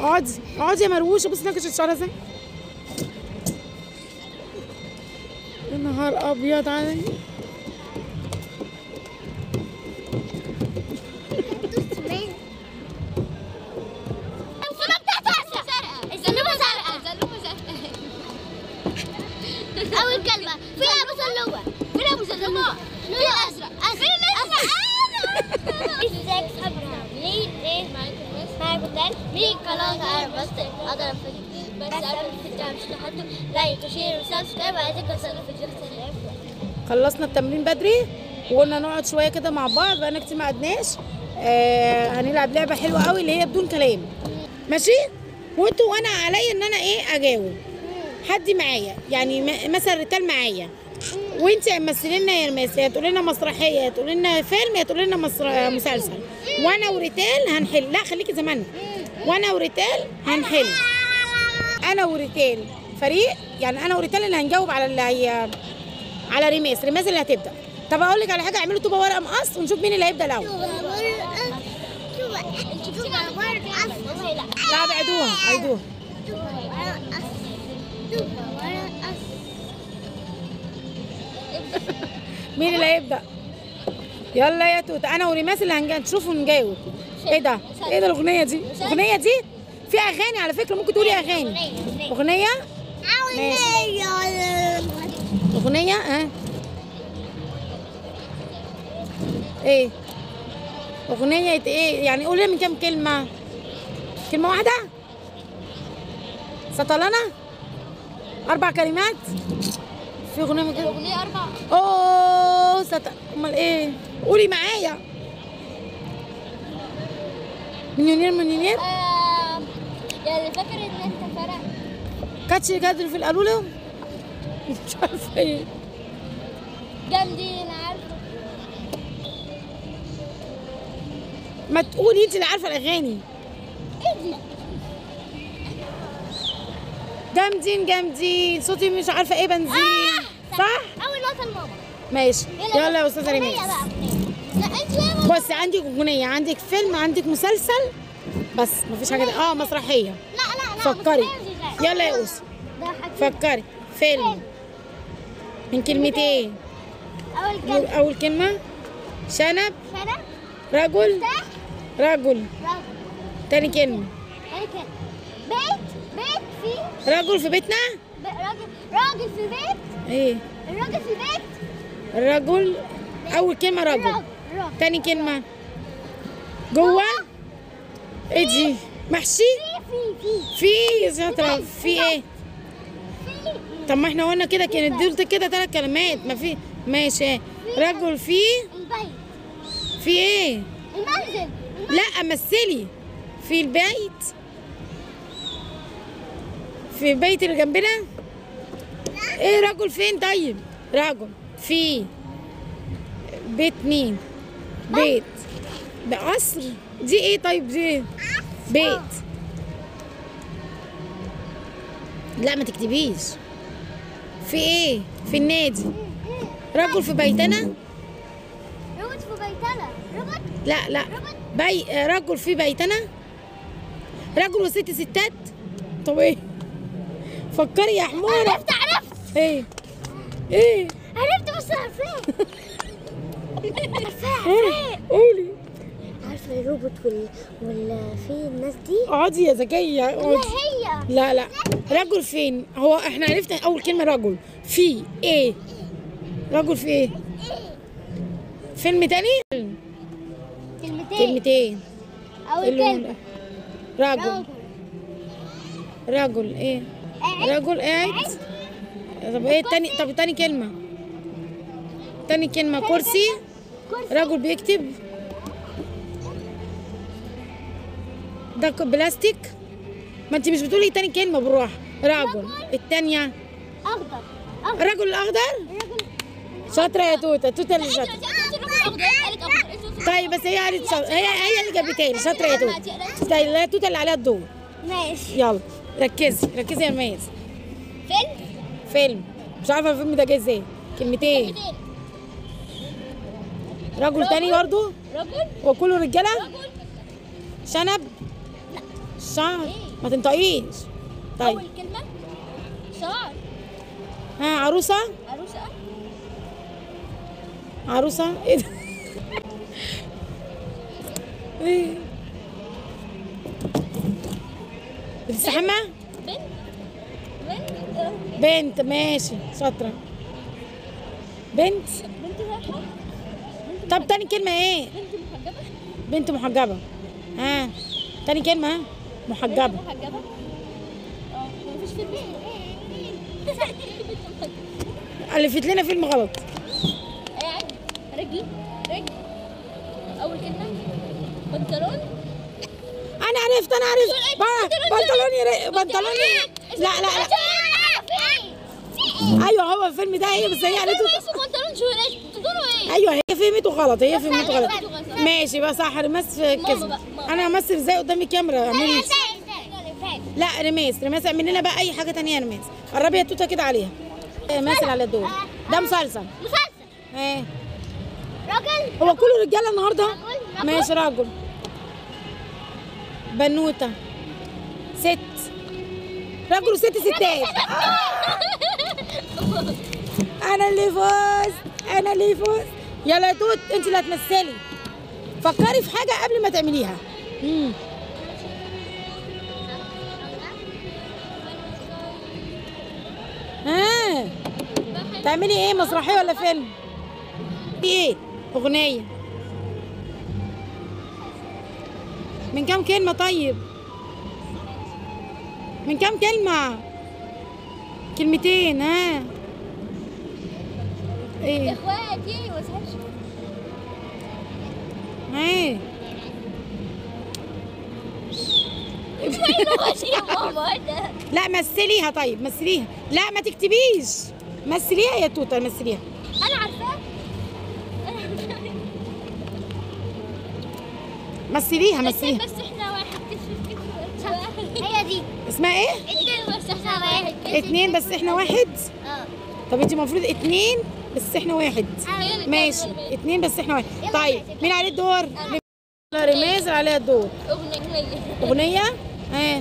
اقعدي اقعدي يا مروشه، بصي نكشت شعرها ازاي. يا نهار ابيض علي. أول كلمة فيها مسلوة، فين أبو سلوة؟ فين الأزرق؟ فين الأزرق؟ ازيك صحابنا عاملين ايه؟ معاكم دان مين قناة أنا بس أقدر بس قبل الفيديو مش تحطوا لايك وشير وسبسكرايب وعايزين توصلوا فيديو سلام. خلصنا التمرين بدري وقلنا نقعد شويه كده مع بعض، بقالنا كتير ما قعدناش. هنلعب لعبه حلوه قوي اللي هي بدون كلام، ماشي؟ وانتوا وانا عليا ان انا ايه اجاوب. حد معايا يعني مثلا ريتال معايا، وانت مثلي لنا يا رماس، يا تقولي لنا مسرحيه يا تقولي لنا فيلم يا تقولي لنا مسلسل، وانا وريتال هنحل. لا خليكي زماننا، وانا وريتال هنحل. انا وريتال فريق، يعني انا وريتال اللي هنجاوب على اللي هي على رماس اللي هتبدا. طب اقول لك على حاجه، اعملوا طوبه ورقه مقص ونشوف مين اللي هيبدا الاول. لا ابعدوها عيدوها. مين اللي هيبدأ؟ يلا يا توت. انا وريماس اللي هنشوف ونجاوب. ايه ده؟ ايه ده الاغنية دي؟ الاغنية دي في اغاني على فكرة، ممكن تقولي اغاني. اغنية؟ ماشي. اغنية ايه؟ اغنية ايه؟ يعني قولي من كام كلمة؟ كلمة واحدة؟ سطلانة؟ 4 كلمات؟ في اغنيه من كده؟ الاغنيه 4. اوه امال ايه؟ قولي معايا. مليونير يعني فاكر ان انت فرق كاتش كادر في القالولة. مش عارفه ايه. جامدين عارفه. ما تقولي انت اللي عارفه الاغاني. ايه دي؟ جامدين صوتي مش عارفه ايه بنزين. صح؟ اول نقطه لماما. ماشي يلا يا استاذه ريماس. لا انت بصي عندك اغنيه، عندك فيلم، عندك مسلسل، بس مفيش حاجه. مسرحيه. لا فكري يلا يا اوسي. فكري. فيلم من كلمتين. اول كلمه شنب. رجل. تاني كلمه بيت فيه رجل في بيتنا. راجل في بيت. ايه الراجل في بيت. الرجل. اول كلمه رجل. تاني كلمه جوه. ايه دي؟ محشي. في شاطره. في ايه؟ طب ما احنا قلنا كده كانت دول كده 3 كلمات. ما في. ماشي. رجل في البيت. في ايه؟ المنزل. لا مثلي. في البيت. في البيت اللي جنبنا. ايه رجل فين طيب؟ رجل في بيت مين؟ بيت ده قصر. دي ايه طيب؟ دي بيت. لا ما تكتبيش. في ايه؟ في النادي. رجل في بيتنا. رجل في بيتنا. لا رجل في بيتنا. رجل وست ستات. طب ايه؟ فكري يا حمورة. عرفت. ايه عرفت بس عارفاه. قولي. عارفه الروبوت في الناس دي. اقعدي يا ذكيه اقعدي. هي لا رجل فين؟ هو احنا عرفنا اول كلمه رجل. في ايه؟ رجل في ايه؟ فيلم تاني؟ كلمتين. اول كلمه رجل ايه؟ رجل قاعد. طب ايه التاني؟ طب تاني كلمه كرسي. رجل بيكتب. ده بلاستيك. ما انت مش بتقولي تاني كلمه بالراحه. رجل. التانيه اخضر. الرجل الاخضر. شاطره يا توته اللي شاطره. طيب بس هي قالت هي اللي جابتها لي. شاطره يا توته. طيب لا توته اللي عليها الدور. ماشي يلا ركزي يا رماس. فيلم مش عارفه الفيلم ده جاي ازاي. كلمتين. رجل تاني برضه. وكله رجاله. شنب. شعر، ما تنطقيش. طيب اول كلمه شعر. ها عروسه. عروسه. عروسه ايه ده؟ ايه بتستحمى؟ بنت. بنت ماشي شاطره. بنت. بنت رايحه. طب تاني كلمه ايه؟ بنت محجبه. بنت محجبه. ها تاني كلمه محجبه. محجبه. مفيش فيلم ألفت لنا فيلم غلط. قاعد رجلي. رجل. اول كلمه بنطلون. انا عرفت بنطلون بنطلون. لا لا لا ايوه هو الفيلم ده هي بس هي قالته. بنطلون شو بتقولوا ايه؟ ايوه هي فهمته غلط، هي فهمته غلط. غلط. ماشي بقى صح. رماس في الكذب. بقى، ماما. انا همثل ازاي قدام الكاميرا؟ اعملي لا رماس اعمل لنا بقى اي حاجه تانية يا رماس. قربي يا توته كده عليها. مثل على الدور. ده مسلسل. ايه راجل. هو كله رجاله النهارده؟ رجل. ماشي راجل. بنوته. ست. راجل وست ستات. انا اللي فزت. يلا يا توت انت اللي هتمثلي. فكري في حاجه قبل ما تعمليها. ها تعملي ايه؟ مسرحيه ولا فيلم؟ ايه؟ اغنيه. من كام كلمه؟ طيب من كام كلمه؟ كلمتين. ها ايه؟ اخواتي وسهرش. ايه يا ماما ده. لا مثليها. طيب مثليها. لا ما تكتبيش. مثليها يا توته مثليها. انا عارفاه. مثليها. بس احنا واحد. هي دي اسمها ايه؟ اتنين بس احنا واحد. اتنين بس احنا واحد. طب انت المفروض اتنين بس احنا واحد. ماشي اتنين بس احنا واحد. طيب مين عليه الدور؟ رماس عليها الدور. اغنيه. ها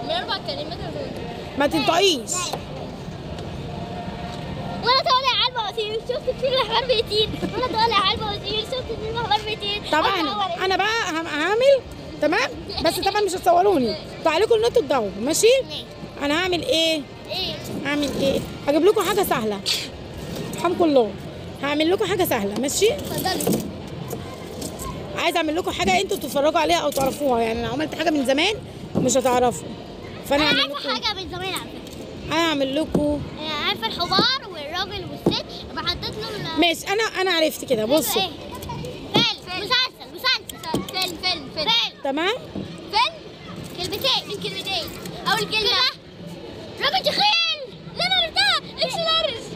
من 4 كلمات. ما تنطقيش. وانا طالع على المواسير شفت فيلم احمر بيتين. وانا طالع على المواسير شفت فيلم احمر بيتين. طبعا انا بقى هعمل تمام بس طبعا مش هتصوروني. تعالوا ان انتوا تجاوبوا. ماشي. انا هعمل ايه؟ هعمل ايه؟ هجيب لكم حاجه سهله. ارحمكم الله. هعمل لكم حاجه سهله. ماشي. اتفضلي. عايز اعمل لكم حاجه انتوا تتفرجوا عليها او تعرفوها. يعني انا عملت حاجه من زمان مش هتعرفوا. فانا انا هعمل عارفه لكم. حاجه من زمان على فكره. هعمل لكم. عارفه الحمار والراجل والست بحطيت لهم. ماشي انا عرفت كده. بصوا فيلم. مسلسل. فيلم. تمام. فيلم. كلمتين. اول كلمه راجل تخيل. لا انا عرفتها. اكسلارس.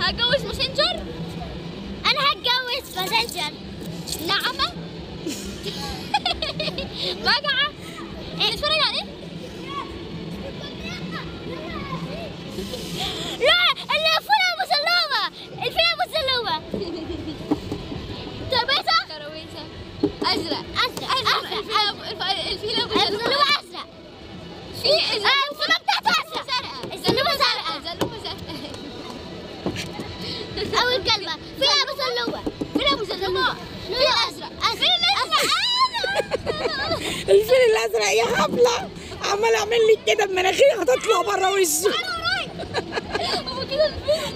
هتجوز ماسنجر. انا هتجوز ماسنجر. نعمه. مجعه. اتفرج عليه. لا الفيلم ابو سلومه. ترابيزه. ازرق. الفيل ابو سلومه ازرق. الفيلم بتاعته ازرق. الزلومه زرقاء. اول كلمه فيل ابو سلومه. فيل ازرق. الفيل الازرق يا هبله. عمال اعمل لك كده بمناخيري هتطلع بره وشي.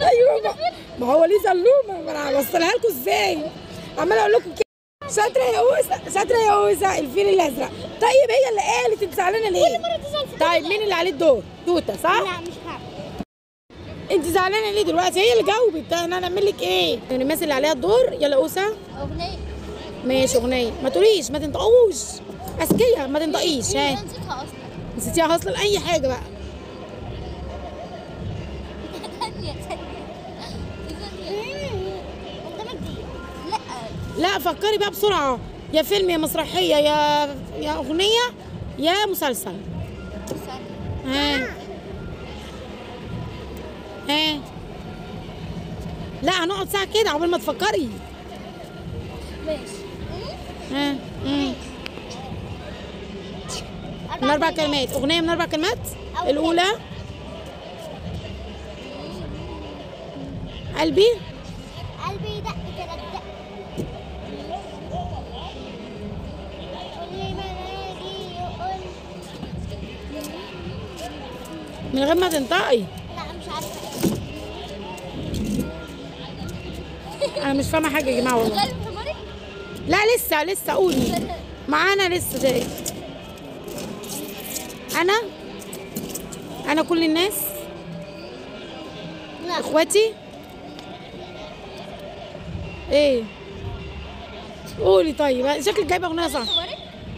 ايوه ما هو ليه زلومه. ما انا هوصلها لكم ازاي؟ عمال اقول لكم كده. شاطره يا اوسه. الفيل الازرق. طيب هي اللي قالت. انت زعلانه ليه؟ طيب مين اللي عليه الدور؟ توته صح؟ لا مش هعرف. انت زعلانه ليه دلوقتي؟ هي اللي جاوبت. انا هنعمل لك ايه؟ الناس اللي عليها الدور. يلا اوسه. اغنيه. ماشي اغنيه. ما تقوليش ما تنطقوش. اذكياء ما تنطقيش. ها نسيتها اصلا. نسيتيها اصلا. اي حاجه بقى. قدامك دي. لا لا فكري بقى بسرعه. يا فيلم يا مسرحيه يا اغنيه يا مسلسل. ها لا هنقعد ساعه كده عقبال ما تفكري. ماشي. ها من 4 كلمات. اغنيه من 4 كلمات. الاولى قلبي دق كده دق. قولي منادي يقول. من غير ما تنطقي. لا مش عارفه انا مش فاهمه حاجه يا جماعه والله. لا لسه قولي معانا لسه ده. انا كل الناس لا. اخواتي. ايه قولي طيب، شكلك جايبه اغنيه صح.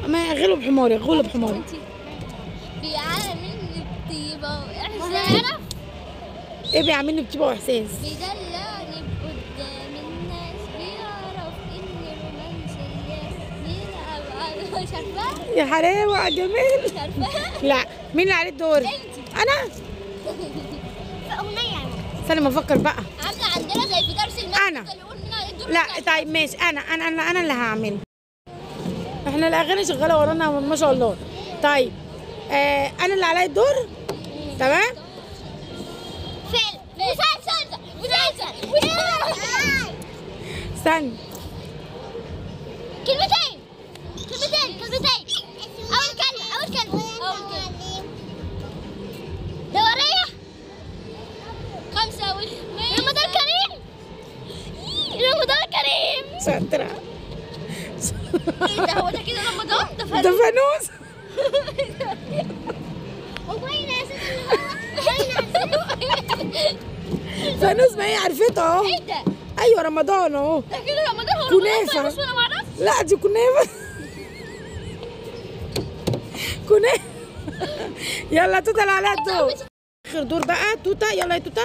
ما غلب حماري غلب حماري. في عالم الطيبه واحساس. ايه بيعملني بطيبه واحساس؟ بيدلعني قدام الناس، بيعرف اني رومانسيه، بيلعب مش عارفه. يا حلاوه يا جمال. مش عارفه. لا مين اللي عليه الدور؟ انا. في اغنيه استنى ما افكر بقى. عامله عندنا زي في درس الماث أنا. اللي يقول لنا الدور لا طيب ماشي، انا اللي هعمل. احنا الاغاني شغاله ورانا ما شاء الله. طيب انا اللي عليا الدور. تمام. فيلم مسلسل استنى. كلمتين اول كلمه دوريه. 5 رمضان كريم. شاطره. ايه ده؟ هو ده كده رمضان؟ ده ده فانوس. وبين اساس فانوس، ما هي عرفته اهو. ايه ده؟ ايوه رمضان اهو. ده كده رمضان. هو كنافة. رمضان انا ما اعرفش. لا دي كنافه. كنافه. يلا توته اللي عليها الدور. اخر دور بقى توته. يلا يا توته.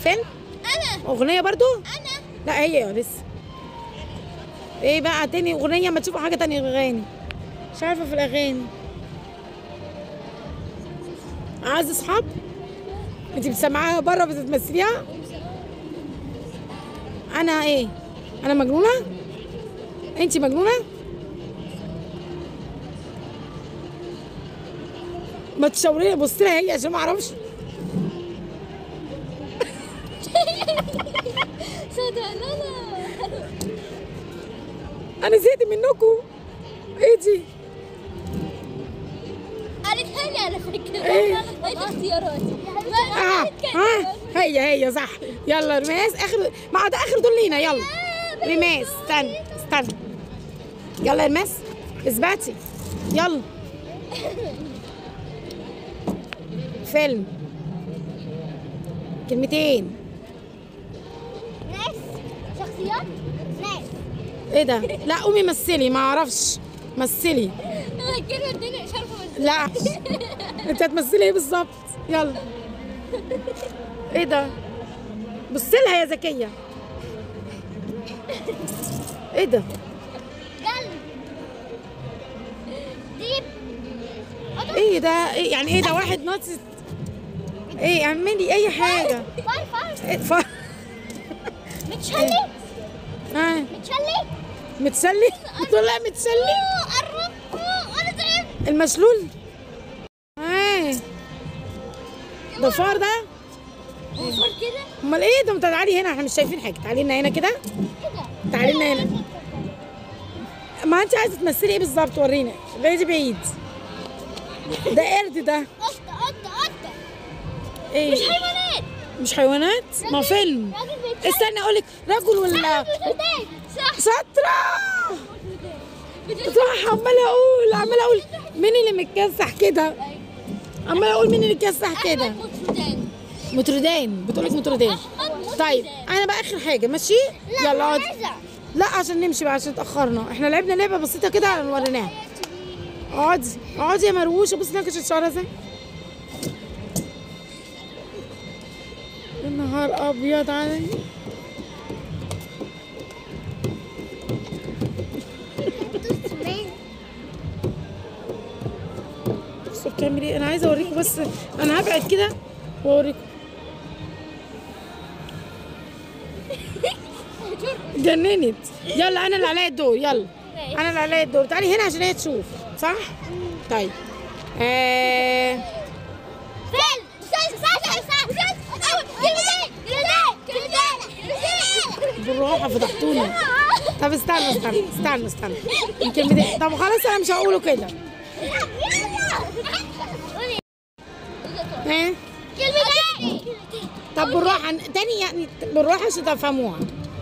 فيلم. انا اغنيه برضو. انا لا هي لسه. ايه بقى تاني اغنيه؟ ما تشوفوا حاجه تانية اغاني. مش عارفه في الاغاني. اعز اصحاب. انت بتسمعيها بره بتتمثليها. انا ايه؟ انا مجنونه. انت مجنونه. ما تشاوريني، بصي لها هي عشان ما اعرفش. صدقنا. انا زهقت منكم. ايه دي؟ قالتها لي على فكره. ايه؟ قالت اختيارات. هي صح. يلا رماس اخر، ما ده اخر دول لينا. يلا رماس. استنى. يلا رماس اثبتي. يلا. فيلم. كلمتين. ناس. شخصيات. ناس. ايه ده؟ لا قومي مثلي. ما اعرفش. مثلي. كده الدنيا مش عارفه بس. لا انت هتمثلي ايه بالظبط؟ يلا. ايه ده؟ بصي لها يا زكيه. ايه ده؟ قلب. ديب. ايه ده؟ ايه يعني؟ ايه ده؟ واحد ناطط. ايه اعملي اي حاجه. فار. إيه متشلي. متسلي. بتقول لها متسلي. قرب. انا تعبت. المشلول. ده فار ده. فار كده. امال ايه ده؟ تعالي هنا، احنا مش شايفين حاجه. تعالي لنا هنا كده. كده. تعالي لنا هنا. ما انت عايزه تمثلي ايه بالظبط؟ ورينا. بعيد. ده قرد ده. قطه. ايه؟ مش حيوانات. ما فيلم. استنى اقول لك. رجل ولا صح. شاطره. صح. عماله اقول مين اللي متكسح كده. عماله اقول مين اللي متكسح كده. متردان. بتقول لك متردان. طيب انا بقى اخر حاجه ماشي. يلا اقعدي. لا عشان نمشي بقى، عشان اتاخرنا. احنا لعبنا لعبه بسيطه كده وريناها. اقعدي يا مروشه. بصي نكشت شعرها ازاي. يا نهار ابيض علي. بصوا بتعمل ايه. انا عايزه اوريكم بس. انا هبعد كده واوريكم. جننت. يلا انا اللي عليا الدور. يلا انا اللي عليا الدور. تعالي هنا عشان هي تشوف، صح؟ طيب فيلم بالراحه فضحتونا. طب استنى الكلمتين. طب خلاص انا مش هقوله كده. ايه كلمتين. طب بالراحه تاني، يعني بالراحه عشان تفهموها،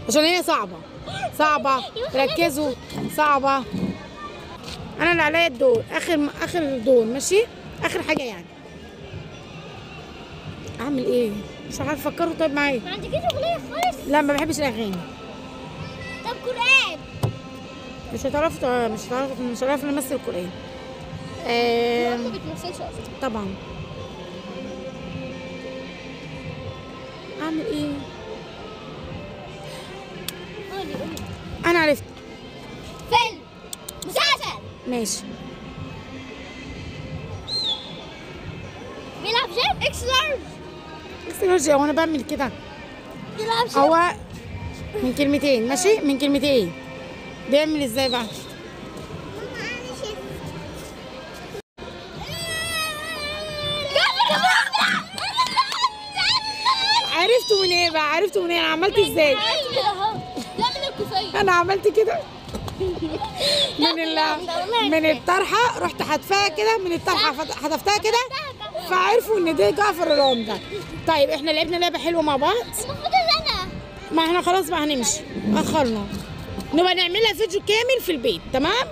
عشان هي صعبه. ركزوا، صعبه. انا اللي عليا الدور، اخر دور، ماشي؟ اخر حاجه يعني. اعمل ايه؟ مش عارفه افكروا. طيب معايا. ما عندكيش اغنيه خالص؟ لا ما بحبش الاغاني. طب قرآن. مش هتعرف نمثل القرآن. ما بتمثلش اصلا. طبعا. اعمل ايه؟ قولي. انا عرفت. فيلم، مسلسل، ماشي. بيلعب جيم. اكس لارج. اكسلورجيا. وانا بعمل كده بيلعب جيم. هو من كلمتين، ماشي؟ من كلمتين. بيعمل ازاي بقى؟ عرفتوا من ايه بقى؟ انا عملت ازاي؟ انا عملت كده من الطرحه، رحت حدفها كده، من الطرحه حدفتها كده، فعرفوا ان ده جعفر العمدة. طيب احنا لعبنا لعبه حلوه مع بعض. المفروض ان انا ما احنا خلاص بقى هنمشي، اخرنا نبقى نعملها فيديو كامل في البيت، تمام؟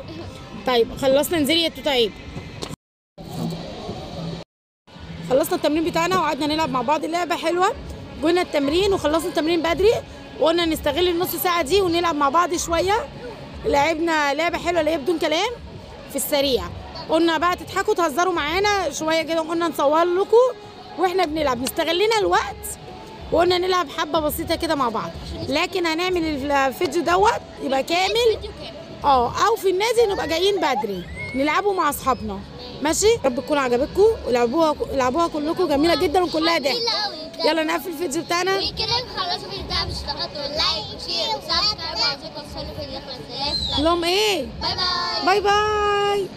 طيب خلصنا. انزلي يا توته عيب. خلصنا التمرين بتاعنا وقعدنا نلعب مع بعض لعبه حلوه. جينا التمرين وخلصنا التمرين بدري، وقلنا نستغل النص ساعه دي ونلعب مع بعض شويه. لعبنا لعبه حلوه اللي هي بدون كلام في السريع. قلنا بقى تضحكوا تهزروا معانا شويه كده، وقلنا نصور لكم واحنا بنلعب، نستغلنا الوقت، وقلنا نلعب حبه بسيطه كده مع بعض. لكن هنعمل الفيديو دوت يبقى كامل، او في النادي نبقى جايين بدري نلعبوا مع اصحابنا، ماشي؟ يا رب تكون عجبتكم ولعبوها كلكم، جميله جدا وكلها ضحك. يلا نقفل الفيديو بتاعنا. وكده نخلص الفيديو ده. مش تحطوا لايك وشير وسبسكرايب وعايزين توصلوا في الفيديو 5000. لهم ايه؟ باي باي. باي باي.